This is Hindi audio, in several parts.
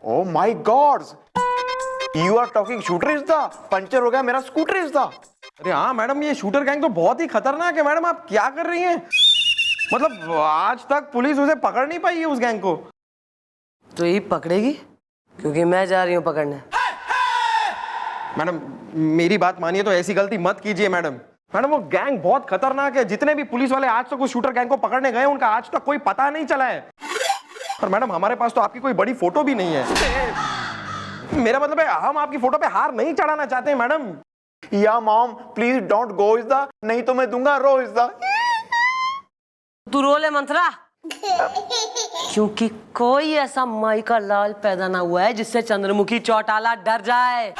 O my god, you are talking shooter is the puncture हो गया मेरा स्कूटर इज द। अरे हाँ मैडम, ये शूटर गैंग तो बहुत ही खतरनाक है मैडम। आप क्या कर रही हैं? मतलब आज तक पुलिस उसे पकड़ नहीं पाई है, उस गैंग को। तो ये पकड़ेगी क्योंकि मैं जा रही हूँ पकड़ने। मैडम मेरी बात मानिए, तो ऐसी गलती मत कीजिए मैडम। मैडम वो गैंग बहुत खतरनाक है। जितने भी पुलिस वाले आज तक उस शूटर गैंग को पकड़ने गए, उनका आज तक कोई पता नहीं चला है। और मैडम हमारे पास तो आपकी कोई बड़ी फोटो भी नहीं है। मेरा मतलब है हम आपकी फोटो पे हार नहीं चढ़ाना चाहते हैं मैडम। या mom please don't go is the, नहीं तो मैं दूंगा रो इज द। तू रो ले मंत्रा, क्योंकि कोई ऐसा माई का लाल पैदा ना हुआ है जिससे चंद्रमुखी चौटाला डर जाए।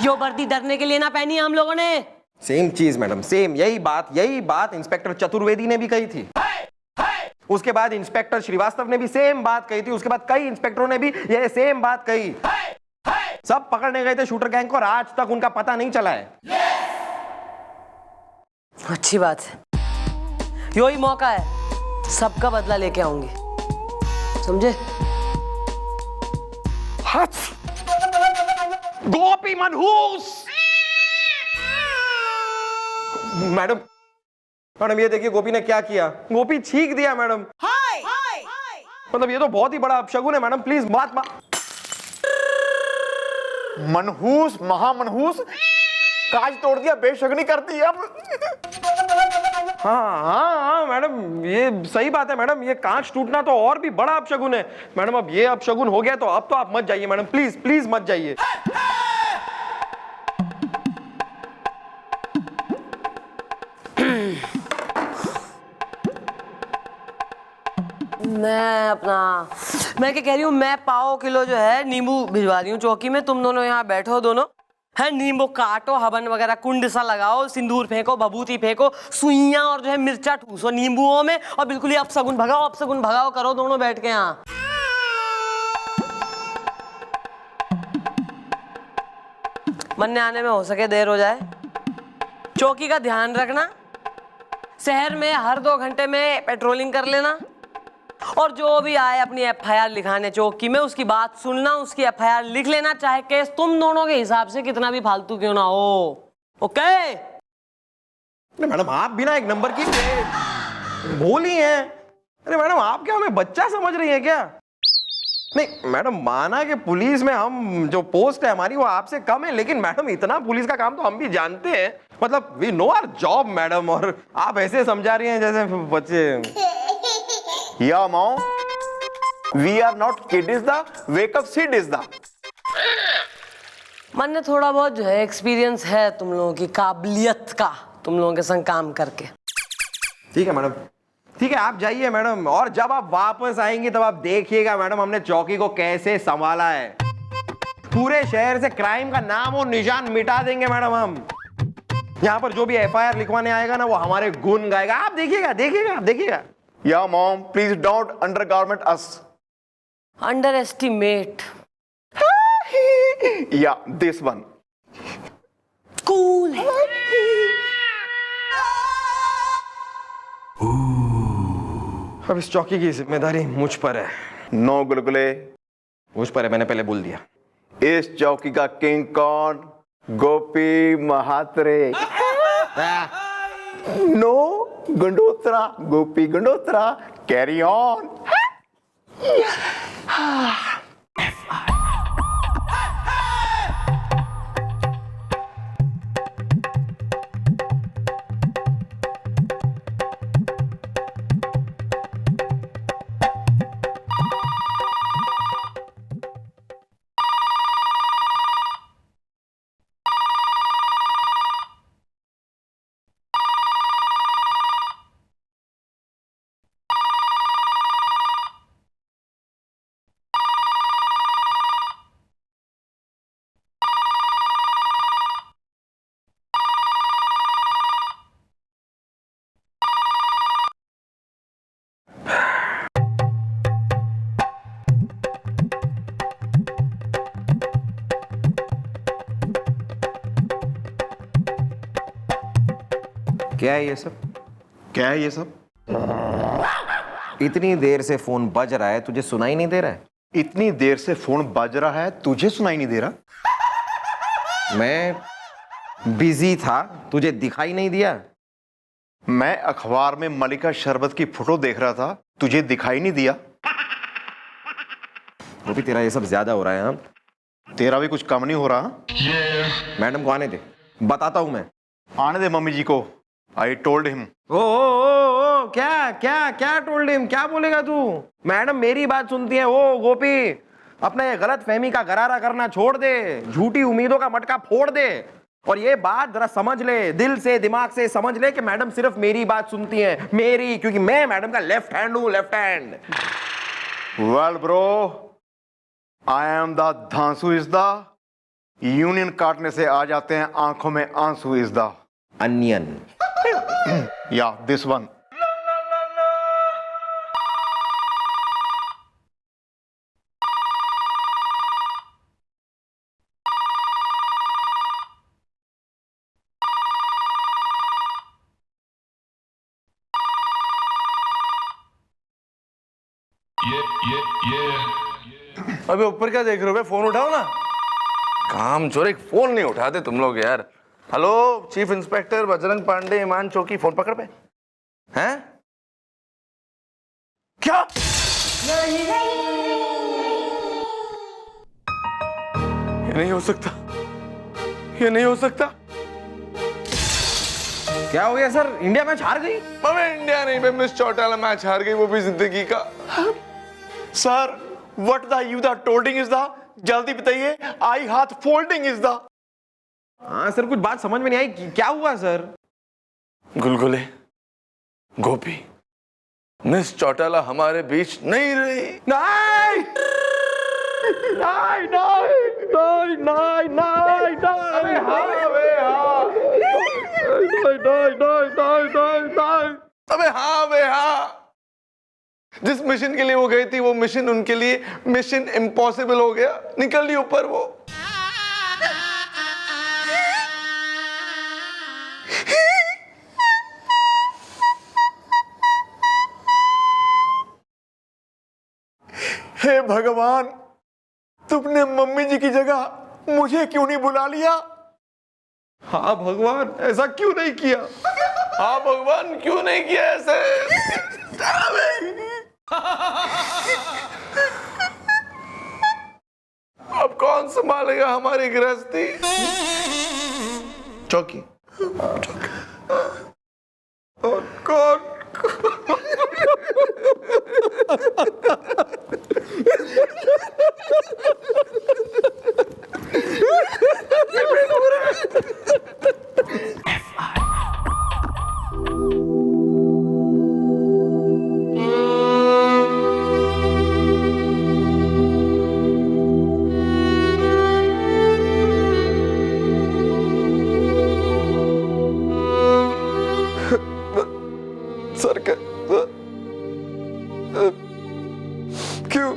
यो वर्दी डरने के लिए ना पहनी हम लोगों ने। सेम चीज मैडम, सेम यही बात इंस्पेक्टर चतुर्वेदी ने भी कही थी। उसके बाद इंस्पेक्टर श्रीवास्तव ने भी सेम बात कही थी। उसके बाद कई इंस्पेक्टरों ने भी यह सेम बात कही। सब पकड़ने गए थे शूटर गैंग को और आज तक उनका पता नहीं चला है। अच्छी बात है, यो ही मौका है, सबका बदला लेके आऊंगी, समझे? गोपी मनहूस। मैडम ये देखिए गोपी ने क्या किया। गोपी छींक दिया मैडम। मतलब ये तो बहुत ही बड़ा अपशगुन है मैडम। प्लीज बात मनहूस महामनहूस, काज तोड़ दिया, बेशगनी कर दी अब। हाँ मैडम ये सही बात है मैडम। ये कांच टूटना तो और भी बड़ा अपशगुन है मैडम। अब ये अपशगुन हो गया तो अब तो आप मत जाइए मैडम, प्लीज प्लीज मत जाइए। मैं क्या कह रही हूँ, मैं पाव किलो जो है नींबू भिजवा रही हूँ चौकी में। तुम दोनों यहाँ बैठो, दोनों है नींबू काटो, हवन वगैरह कुंड सा लगाओ, सिंदूर फेंको, भभूति फेंको, सुइयां और जो है मिर्चा ठूसो नींबुओं में, और बिल्कुल ही अपशगुन भगाओ करो दोनों बैठ के यहाँ। मरने आने में हो सके देर हो जाए। चौकी का ध्यान रखना, शहर में हर 2 घंटे में पेट्रोलिंग कर लेना, और जो भी आए अपनी एफआईआर लिखाने चौकी में उसकी बात सुनना, उसकी एफआईआर लिख लेना, चाहे केस तुम दोनों के हिसाब से कितना भी फालतू क्यों ना हो। ओके मैडम आप बिना एक नंबर की बोली हैं। अरे मैडम आप क्या हमें बच्चा समझ रही हैं क्या? नहीं मैडम, माना कि पुलिस में हम जो पोस्ट है हमारी वो आपसे कम है, लेकिन मैडम इतना पुलिस का काम तो हम भी जानते हैं। मतलब we know our job madam, और आप ऐसे समझा रही हैं जैसे बच्चे। या mom we are not kid is the, wake up Sid is the. मन ने थोड़ा बहुत जो है एक्सपीरियंस है तुम लोगों की काबिलियत का, तुम लोगों के संग काम करके। ठीक है मैडम, ठीक है आप जाइए मैडम, और जब आप वापस आएंगे तब आप देखिएगा मैडम हमने चौकी को कैसे संभाला है। पूरे शहर से क्राइम का नाम और निशान मिटा देंगे मैडम हम। यहाँ पर जो भी एफआईआर लिखवाने आएगा ना वो हमारे गुण गाएगा। आप देखिएगा। या mom please don't undergarment us. Under estimate. या दिस वन कूल है। अब इस चौकी की जिम्मेदारी मुझ पर है। नो गुलगुले, मुझ पर है, मैंने पहले बोल दिया। इस चौकी का किंग कौन? Gopi Mhatre. No Gandotra, Gopi Gandotra, carry on. क्या है ये सब? क्या है ये सब? इतनी देर से फोन बज रहा है, तुझे सुनाई नहीं दे रहा है? इतनी देर से फोन बज रहा है, तुझे सुनाई नहीं दे रहा? मैं बिजी था, तुझे दिखाई नहीं दिया? मैं अखबार में मलिका शरबत की फोटो देख रहा था, तुझे दिखाई नहीं दिया? वो भी तेरा ये सब ज्यादा हो रहा है। हाँ, तेरा भी कुछ कम नहीं हो रहा? मैडम को आने दे, बताता हूं मैं। आने दे मम्मी जी को। I told him. ओ, क्या क्या क्या टोल्ड हिम? क्या बोलेगा तू? मैडम मेरी बात सुनती है। ओ गोपी, अपना ये गलत फहमी का गरारा करना छोड़ दे, झूठी उम्मीदों का मटका फोड़ दे, और ये बात जरा समझ ले, दिल से दिमाग से समझ ले कि मैडम सिर्फ मेरी बात सुनती है, मेरी, क्योंकि मैं मैडम का लेफ्ट हैंड हूं, left hand. Well bro, I am the धांसू इज द यूनियन काटने से आ जाते हैं आंखों में आंसू is the onion. Yeah this one. अबे ऊपर क्या देख रहे हो बे? फोन उठाओ ना। काम चोर, एक फोन नहीं उठाते तुम लोग यार। Hello chief inspector Bajrang Pandey, Imaan चौकी, फोन पकड़ पे। हैं? क्या? ये नहीं हो सकता, ये नहीं हो सकता। क्या हो गया सर? इंडिया मैच हार गई? अबे इंडिया नहीं बे, मिस चौटाला मैच हार गई, वो भी जिंदगी का। Sir, what the you the टोल्डिंग इज द, जल्दी बताइए। आई हाथ फोल्डिंग इज द। हाँ सर, कुछ बात समझ में नहीं आई, क्या हुआ सर? गुलगुले, गोपी, मिस चौटाला हमारे बीच नहीं रही। नहीं नहीं नहीं नहीं नहीं नहीं नहीं। अबे हाँ बे हाँ, जिस मिशन के लिए वो गई थी वो मिशन उनके लिए मिशन इम्पॉसिबल हो गया, निकल ली ऊपर वो। हे भगवान, तुमने मम्मी जी की जगह मुझे क्यों नहीं बुला लिया? हाँ भगवान, ऐसा क्यों नहीं किया? हाँ भगवान, क्यों नहीं किया ऐसे? अब कौन संभालेगा हमारी गृहस्थी? चौकी, और कौन? सर क्यों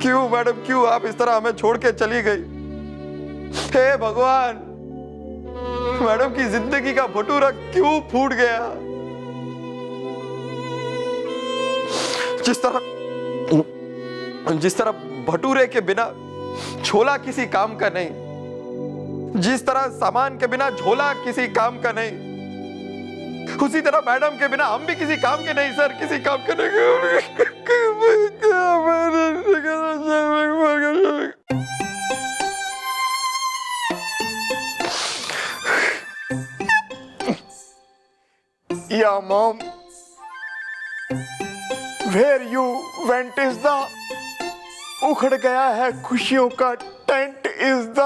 क्यों मैडम, क्यों आप इस तरह हमें छोड़ के चली गई? हे भगवान, मैडम की जिंदगी का भटूरा क्यों फूट गया? जिस तरह भटूरे के बिना छोला किसी काम का नहीं, जिस तरह सामान के बिना झोला किसी काम का नहीं, उसी तरह मैडम के बिना हम भी किसी काम के नहीं सर, किसी काम के नहीं। या mom, where you went is the, उखड़ गया है खुशियों का tent is the.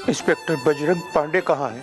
Inspector Bajrang Pandey कहाँ है?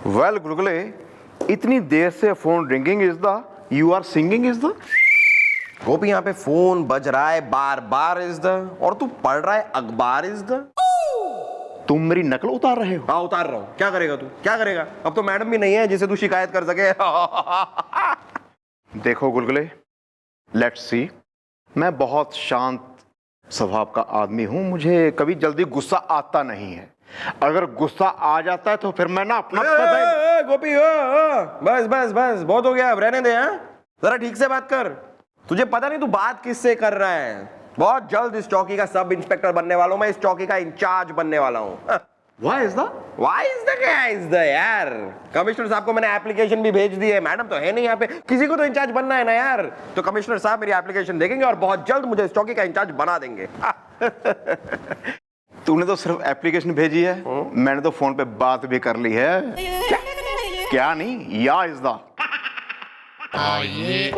वेल गुलगुले, इतनी देर से phone ringing is the, you are singing is the. Gopi यहाँ पे फोन बज रहा है बार बार इज द, और तू पढ़ रहा है अखबार इज द। तुम मेरी नकल उतार रहे हो? हाँ उतार रहा हूँ। क्या करेगा तू, क्या करेगा? अब तो मैडम भी नहीं है जिसे तू शिकायत कर सके। देखो गुलगुले, लेट्स सी, मैं बहुत शांत स्वभाव का आदमी हूं, मुझे कभी जल्दी गुस्सा आता नहीं है। अगर गुस्सा आ जाता है तो फिर मैं ना अपना गोपी बस बस बस बहुत हो गया, अब रहने दे। हाँ जरा ठीक से बात कर, तुझे पता नहीं तू बात किससे कर रहा है। बहुत जल्द इस चौकी का सब इंस्पेक्टर बनने वाला हूं मैं, इस चौकी का इंचार्ज बनने वाला हूं। Why is that? Why is the क्या is the यार? कमिश्नर साहब को मैंने एप्लीकेशन भी भेज दी है, मैडम तो है नहीं यहाँ पे, किसी को तो इंचार्ज बनना है ना यार। तो कमिश्नर साहब मेरी एप्लीकेशन देखेंगे और बहुत जल्द मुझे इस चौकी का इंचार्ज बना देंगे। तूने तो सिर्फ एप्लीकेशन भेजी है, मैंने तो फोन पे बात भी कर ली है। क्या नहीं, या इज द। आइए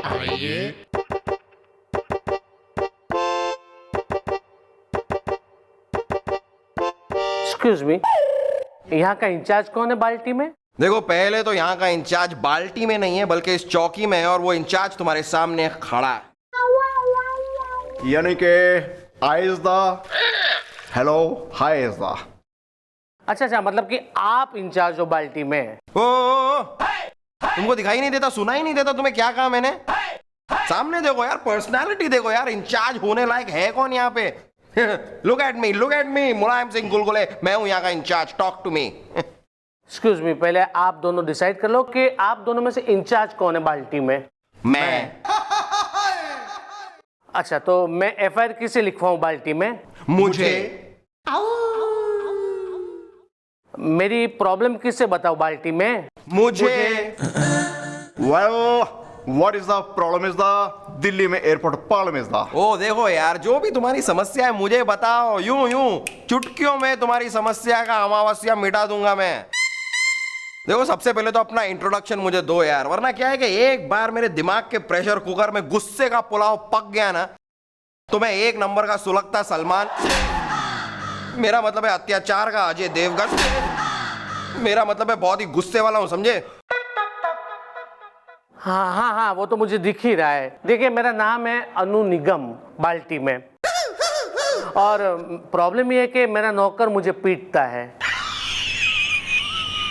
एक्सक्यूज मी, यहाँ का इंचार्ज कौन है बाल्टी में? देखो पहले तो यहाँ का इंचार्ज बाल्टी में नहीं है बल्कि इस चौकी में है, और वो इंचार्ज तुम्हारे सामने खड़ा है। यानी कि I is the, hello hi is the. अच्छा, मतलब कि आप इंचार्ज हो बाल्टी में। ओ, तुमको दिखाई नहीं देता, सुना ही नहीं देता तुम्हें क्या कहा मैंने? सामने देखो यार, पर्सनालिटी देखो यार, इंचार्ज होने लायक है कौन यहाँ पे? Look at me, Mulayam Singh Gulgule, मैं हूं यहाँ का incharge, talk to me. Excuse me, पहले आप दोनों डिसाइड कर लो कि आप दोनों में से इंचार्ज कौन है बाल्टी में। मैं। अच्छा, तो मैं एफआईआर किसे लिखवाऊं बाल्टी में? मुझे। मेरी प्रॉब्लम किससे बताऊं बाल्टी में? मुझे। Well what is the problem is the, Delhi में एयरपोर्ट प्रॉब्लम इज द। ओ देखो यार, जो भी तुम्हारी समस्या है मुझे बताओ, यूं चुटकियों में तुम्हारी समस्या का अमावस्या मिटा दूंगा मैं। देखो सबसे पहले तो अपना इंट्रोडक्शन मुझे दो यार, वरना क्या है कि एक बार मेरे दिमाग के प्रेशर कुकर में गुस्से का पुलाव पक गया ना, तो मैं एक नंबर का सुलगता सलमान, मेरा मतलब है अत्याचार का अजय देवगन, मेरा मतलब है बहुत ही गुस्से वाला हूं, समझे? हाँ, वो तो मुझे दिख ही रहा है। देखिए, मेरा नाम है अनु निगम बाल्टी में, और प्रॉब्लम ये है कि मेरा नौकर मुझे पीटता है।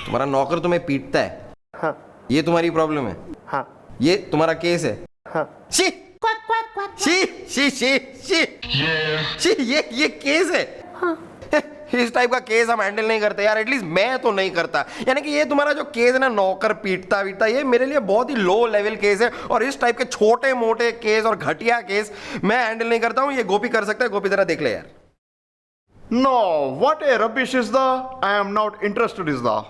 तुम्हारा नौकर तुम्हें पीटता है? हाँ। ये तुम्हारी प्रॉब्लम है? हाँ। ये तुम्हारा केस है? हाँ। शी ये केस है? हाँ। इस टाइप का केस हम हैंडल नहीं करते यार, एटलीस्ट मैं तो नहीं करता। यानी कि ये तुम्हारा जो केस है ना, नौकर पीटता वीटता, ये मेरे लिए बहुत ही लो लेवल केस है, और इस टाइप के छोटे मोटे केस और घटिया केस मैं हैंडल नहीं करता हूं, ये गोपी कर सकता है। गोपी जरा देख ले यार। No, what a rubbish is the, I am not interested is the.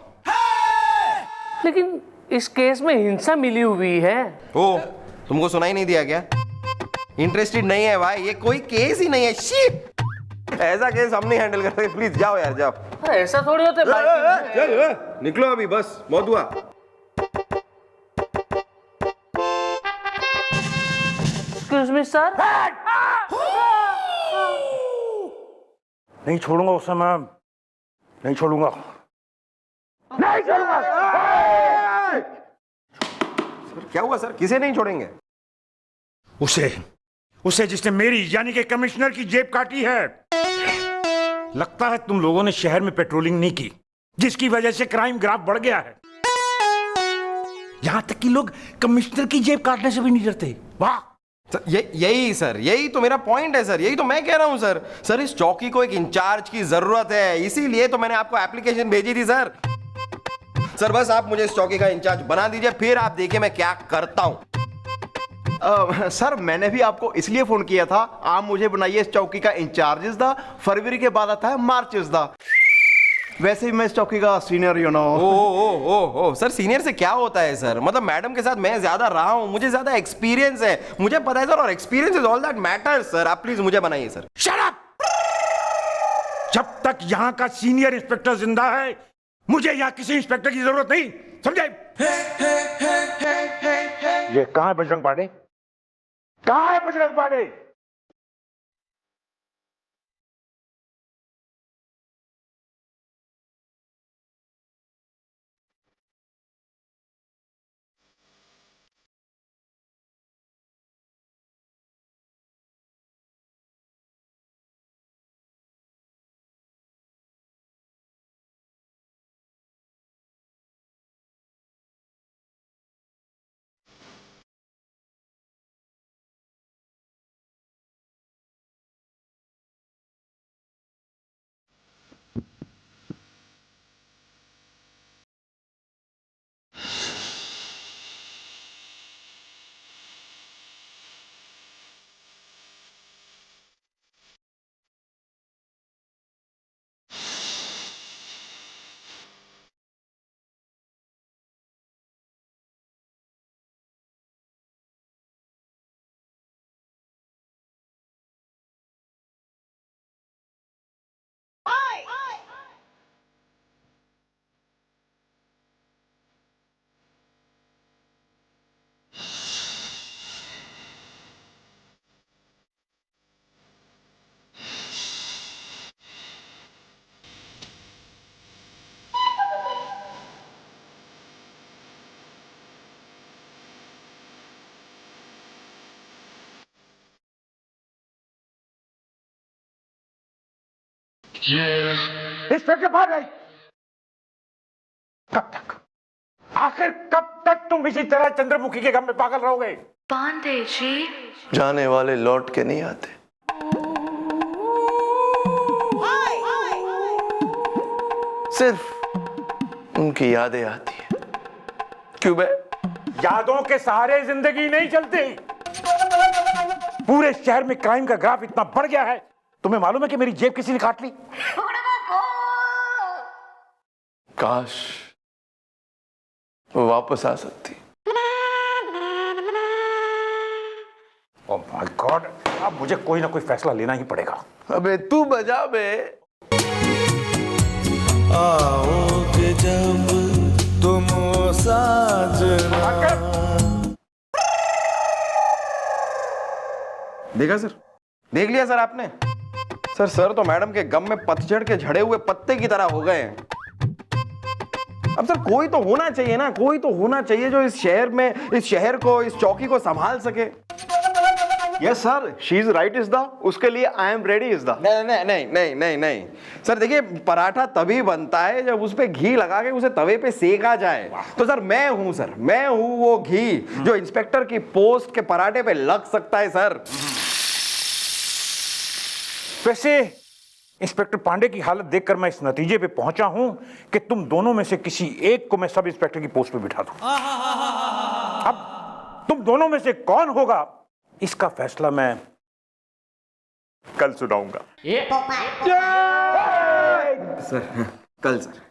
लेकिन इस केस में हिंसा मिली हुई है। ओ, तुमको सुनाई नहीं दिया क्या? इंटरेस्टेड नहीं है भाई, ये कोई केस ही नहीं है। शी, ऐसा केस हम नहीं हैंडल करते, प्लीज जाओ यार जाओ। ऐसा थोड़ी होता है। चल निकलो अभी, बस बहुत हुआ। Excuse me sir. नहीं छोड़ूंगा उसे मैं, नहीं छोड़ूंगा। क्या हुआ सर, किसे नहीं छोड़ेंगे? उसे जिसने मेरी यानी कि कमिश्नर की जेब काटी है। लगता है तुम लोगों ने शहर में पेट्रोलिंग नहीं की, जिसकी वजह से क्राइम ग्राफ बढ़ गया है। यहां तक कि लोग कमिश्नर की जेब काटने से भी नहीं डरते। वाह सर, यही तो मेरा पॉइंट है सर, यही तो मैं कह रहा हूं सर, इस चौकी को एक इंचार्ज की जरूरत है, इसीलिए तो मैंने आपको एप्लीकेशन भेजी थी सर। बस आप मुझे इस चौकी का इंचार्ज बना दीजिए, फिर आप देखिए मैं क्या करता हूं। सर मैंने भी आपको इसलिए फोन किया था, आप मुझे बनाइए इस चौकी का इंचार्ज इज द, फरवरी के बाद आता है मार्च इज द। वैसे भी मैं इस चौकी का senior you know. Oh sir, senior से क्या होता है सर? मतलब मैडम के साथ मैं ज्यादा रहा हूँ, मुझे ज्यादा एक्सपीरियंस है, मुझे पता है सर, और experience is all that matters sir. आप प्लीज मुझे बनाइए सर। Shut up! जब तक यहाँ का सीनियर इंस्पेक्टर जिंदा है, मुझे यहाँ किसी इंस्पेक्टर की जरूरत नहीं, समझे? ये कहाँ है बजरंग पांडे? कहाँ है बजरंग पांडे? इंस्पेक्टर पांडे, कब तक, आखिर कब तक तुम इसी तरह चंद्रमुखी के गम में पागल रहोगे? पांडे जी, जाने वाले लौट के नहीं आते, सिर्फ उनकी यादें आती है। क्यों बे? यादों के सहारे जिंदगी नहीं चलती। पूरे शहर में क्राइम का ग्राफ इतना बढ़ गया है, तुम्हें मालूम है कि मेरी जेब किसी ने काट ली? काश वो वापस आ सकती। ओह माय गॉड, अब मुझे कोई ना कोई फैसला लेना ही पड़ेगा। अबे तू बजा बे। आओगे जब तुम साजना। देखा सर, देख लिया सर आपने? सर तो मैडम के गम में पतझड़ के झड़े हुए पत्ते की तरह हो गए हैं। अब सर कोई तो होना चाहिए ना, कोई तो होना चाहिए जो इस शहर में, इस शहर को, इस चौकी को संभाल सके। Yes sir, she is right is the, उसके लिए I am ready is the. नहीं सर, देखिए पराठा तभी बनता है जब उस पे घी लगा के उसे तवे पे सेका जाए। तो सर मैं हूं सर, मैं हूं वो घी जो इंस्पेक्टर की पोस्ट के पराठे पे लग सकता है सर। वैसे इंस्पेक्टर पांडे की हालत देखकर मैं इस नतीजे पे पहुंचा हूं कि तुम दोनों में से किसी एक को मैं सब इंस्पेक्टर की पोस्ट पे बिठा दूं। अब तुम दोनों में से कौन होगा, इसका फैसला मैं कल सुनाऊंगा। सर कल सर।